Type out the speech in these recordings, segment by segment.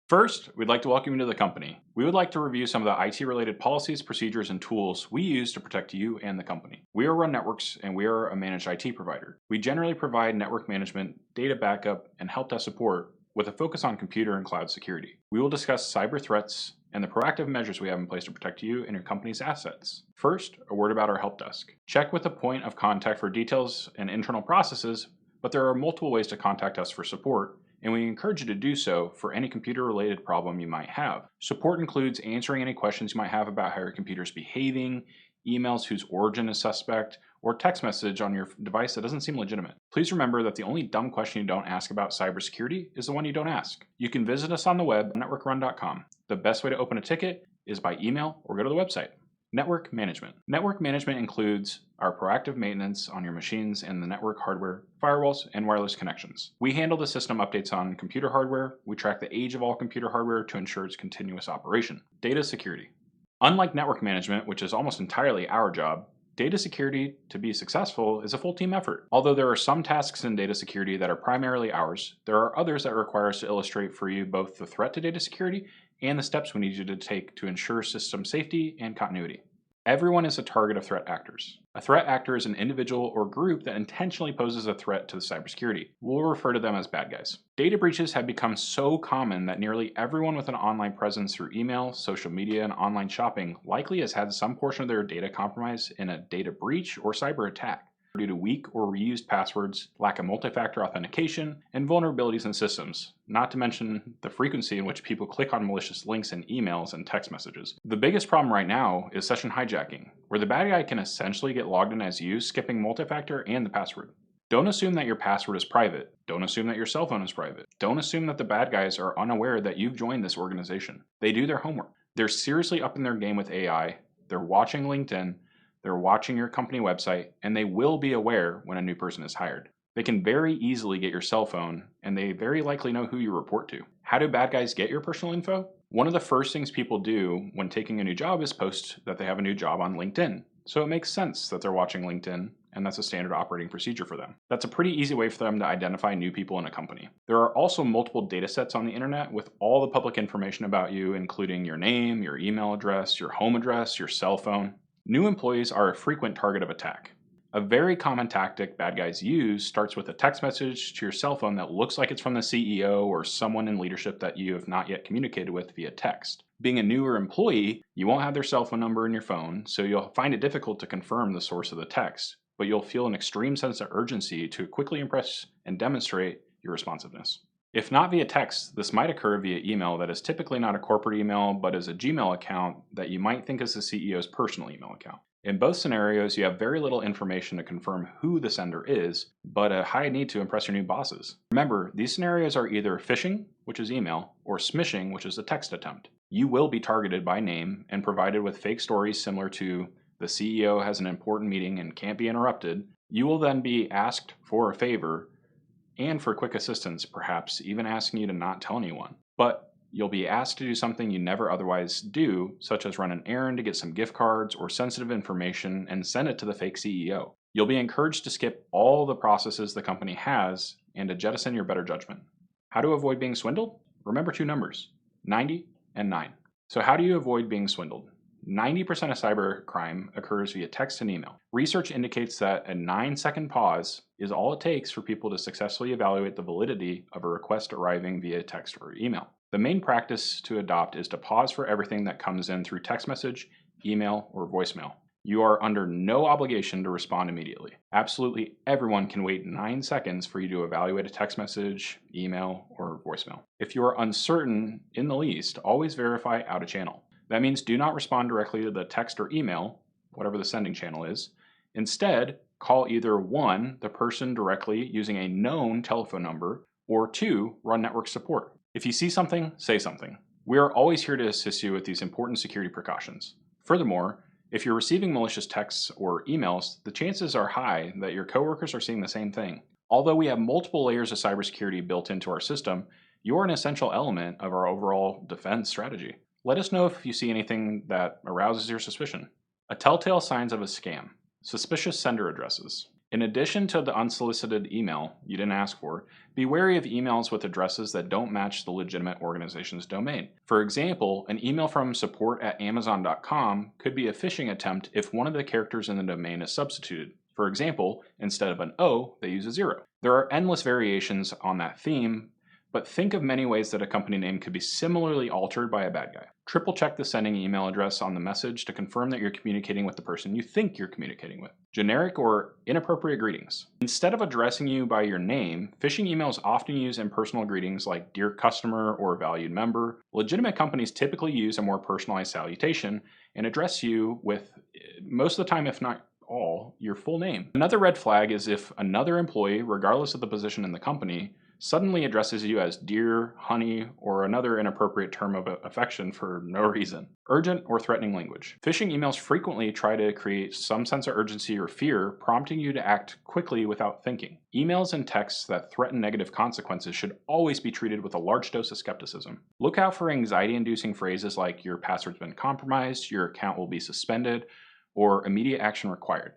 First, we'd like to welcome you to the company. We would like to review some of the IT-related policies, procedures, and tools we use to protect you and the company. We are Run Networks, and we are a managed IT provider. We generally provide network management, data backup, and help desk support with a focus on computer and cloud security. We will discuss cyber threats and the proactive measures we have in place to protect you and your company's assets. First, a word about our help desk. Check with the point of contact for details and internal processes, but there are multiple ways to contact us for support, and we encourage you to do so for any computer-related problem you might have. Support includes answering any questions you might have about how your computer is behaving, emails whose origin is suspect, or text message on your device that doesn't seem legitimate. Please remember that the only dumb question you don't ask about cybersecurity is the one you don't ask. You can visit us on the web, networkrun.com. The best way to open a ticket is by email or go to the website. Network management. Network management includes our proactive maintenance on your machines and the network hardware, firewalls, and wireless connections. We handle the system updates on computer hardware. We track the age of all computer hardware to ensure its continuous operation. Data security. Unlike network management, which is almost entirely our job, data security, to be successful, is a full team effort. Although there are some tasks in data security that are primarily ours, there are others that require us to illustrate for you both the threat to data security and the steps we need you to take to ensure system safety and continuity. Everyone is a target of threat actors. A threat actor is an individual or group that intentionally poses a threat to the cybersecurity. We'll refer to them as bad guys. Data breaches have become so common that nearly everyone with an online presence through email, social media, and online shopping likely has had some portion of their data compromised in a data breach or cyber attack due to weak or reused passwords, lack of multi-factor authentication, and vulnerabilities in systems, not to mention the frequency in which people click on malicious links in emails and text messages. The biggest problem right now is session hijacking, where the bad guy can essentially get logged in as you, skipping multi-factor and the password. Don't assume that your password is private. Don't assume that your cell phone is private. Don't assume that the bad guys are unaware that you've joined this organization. They do their homework. They're seriously upping their game with AI. They're watching LinkedIn. They're watching your company website, and they will be aware when a new person is hired. They can very easily get your cell phone, and they very likely know who you report to. How do bad guys get your personal info? One of the first things people do when taking a new job is post that they have a new job on LinkedIn. So it makes sense that they're watching LinkedIn, and that's a standard operating procedure for them. That's a pretty easy way for them to identify new people in a company. There are also multiple data sets on the internet with all the public information about you, including your name, your email address, your home address, your cell phone. New employees are a frequent target of attack. A very common tactic bad guys use starts with a text message to your cell phone that looks like it's from the CEO or someone in leadership that you have not yet communicated with via text. Being a newer employee, you won't have their cell phone number in your phone, so you'll find it difficult to confirm the source of the text, but you'll feel an extreme sense of urgency to quickly impress and demonstrate your responsiveness. If not via text, this might occur via email that is typically not a corporate email, but is a Gmail account that you might think is the CEO's personal email account. In both scenarios, you have very little information to confirm who the sender is, but a high need to impress your new bosses. Remember, these scenarios are either phishing, which is email, or smishing, which is a text attempt. You will be targeted by name and provided with fake stories similar to the CEO has an important meeting and can't be interrupted. You will then be asked for a favor and for quick assistance, perhaps even asking you to not tell anyone. But you'll be asked to do something you never otherwise do, such as run an errand to get some gift cards or sensitive information and send it to the fake CEO. You'll be encouraged to skip all the processes the company has and to jettison your better judgment. How to avoid being swindled? Remember two numbers, 90 and 9. So how do you avoid being swindled? 90% of cybercrime occurs via text and email. Research indicates that a 9-second pause is all it takes for people to successfully evaluate the validity of a request arriving via text or email. The main practice to adopt is to pause for everything that comes in through text message, email, or voicemail. You are under no obligation to respond immediately. Absolutely everyone can wait 9 seconds for you to evaluate a text message, email, or voicemail. If you are uncertain in the least, always verify out of channel. That means do not respond directly to the text or email, whatever the sending channel is. Instead, call either 1, the person directly using a known telephone number, or 2, run network support. If you see something, say something. We are always here to assist you with these important security precautions. Furthermore, if you're receiving malicious texts or emails, the chances are high that your coworkers are seeing the same thing. Although we have multiple layers of cybersecurity built into our system, you are an essential element of our overall defense strategy. Let us know if you see anything that arouses your suspicion. A telltale signs of a scam. Suspicious sender addresses. In addition to the unsolicited email you didn't ask for, be wary of emails with addresses that don't match the legitimate organization's domain. For example, an email from support@amazon.com could be a phishing attempt if one of the characters in the domain is substituted. For example, instead of an O, they use a 0. There are endless variations on that theme, but think of many ways that a company name could be similarly altered by a bad guy. Triple check the sending email address on the message to confirm that you're communicating with the person you think you're communicating with. Generic or inappropriate greetings. Instead of addressing you by your name, phishing emails often use impersonal greetings like "Dear Customer" or "Valued Member." Legitimate companies typically use a more personalized salutation and address you with, most of the time if not all, your full name. Another red flag is if another employee, regardless of the position in the company, suddenly addresses you as "dear," "honey," or another inappropriate term of affection for no reason. Urgent or threatening language. Phishing emails frequently try to create some sense of urgency or fear, prompting you to act quickly without thinking. Emails and texts that threaten negative consequences should always be treated with a large dose of skepticism. Look out for anxiety-inducing phrases like "your password's been compromised," "your account will be suspended," or "immediate action required."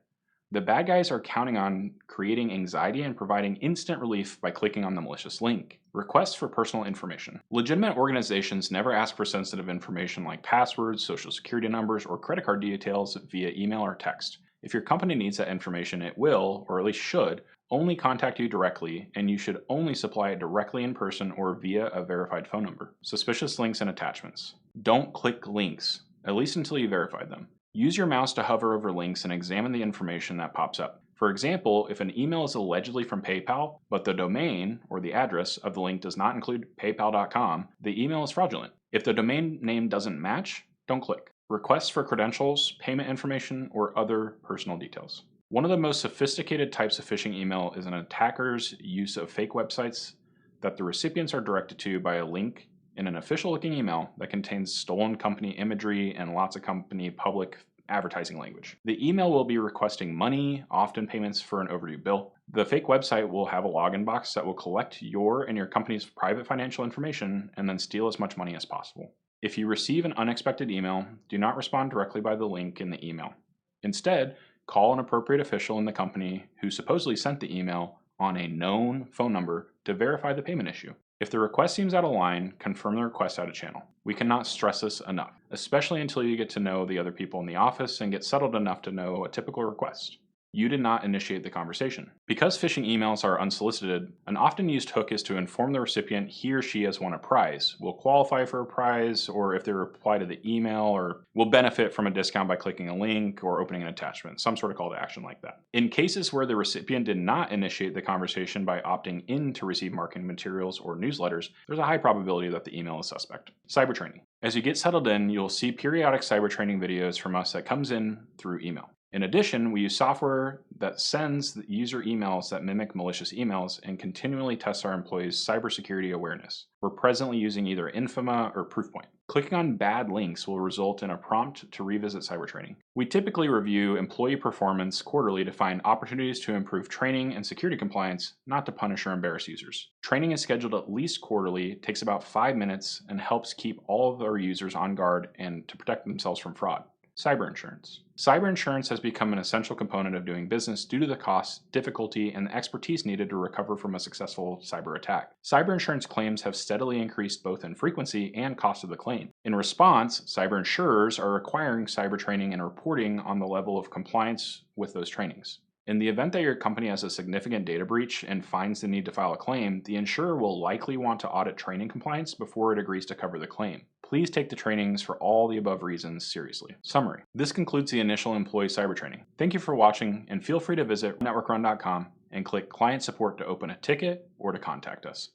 The bad guys are counting on creating anxiety and providing instant relief by clicking on the malicious link. Requests for personal information. Legitimate organizations never ask for sensitive information like passwords, social security numbers, or credit card details via email or text. If your company needs that information, it will, or at least should, only contact you directly, and you should only supply it directly in person or via a verified phone number. Suspicious links and attachments. Don't click links, at least until you verified them. Use your mouse to hover over links and examine the information that pops up. For example, if an email is allegedly from PayPal, but the domain or the address of the link does not include paypal.com, the email is fraudulent. If the domain name doesn't match, don't click. Requests for credentials, payment information, or other personal details. One of the most sophisticated types of phishing email is an attacker's use of fake websites that the recipients are directed to by a link in an official-looking email that contains stolen company imagery and lots of company public advertising language. The email will be requesting money, often payments for an overdue bill. The fake website will have a login box that will collect your and your company's private financial information and then steal as much money as possible. If you receive an unexpected email, do not respond directly by the link in the email. Instead, call an appropriate official in the company who supposedly sent the email on a known phone number to verify the payment issue. If the request seems out of line, confirm the request out of channel. We cannot stress this enough, especially until you get to know the other people in the office and get settled enough to know a typical request. You did not initiate the conversation. Because phishing emails are unsolicited, an often used hook is to inform the recipient he or she has won a prize, will qualify for a prize, or if they reply to the email, or will benefit from a discount by clicking a link or opening an attachment, some sort of call to action like that. In cases where the recipient did not initiate the conversation by opting in to receive marketing materials or newsletters, there's a high probability that the email is suspect. Cyber training. As you get settled in, you'll see periodic cyber training videos from us that comes in through email. In addition, we use software that sends the user emails that mimic malicious emails and continually tests our employees' cybersecurity awareness. We're presently using either Infama or Proofpoint. Clicking on bad links will result in a prompt to revisit cyber training. We typically review employee performance quarterly to find opportunities to improve training and security compliance, not to punish or embarrass users. Training is scheduled at least quarterly, takes about 5 minutes, and helps keep all of our users on guard and to protect themselves from fraud. Cyber insurance. Cyber insurance has become an essential component of doing business due to the cost, difficulty, and the expertise needed to recover from a successful cyber attack. Cyber insurance claims have steadily increased both in frequency and cost of the claim. In response, cyber insurers are requiring cyber training and reporting on the level of compliance with those trainings. In the event that your company has a significant data breach and finds the need to file a claim, the insurer will likely want to audit training compliance before it agrees to cover the claim. Please take the trainings for all the above reasons seriously. Summary. This concludes the initial employee cyber training. Thank you for watching, and feel free to visit networkrun.com and click Client Support to open a ticket or to contact us.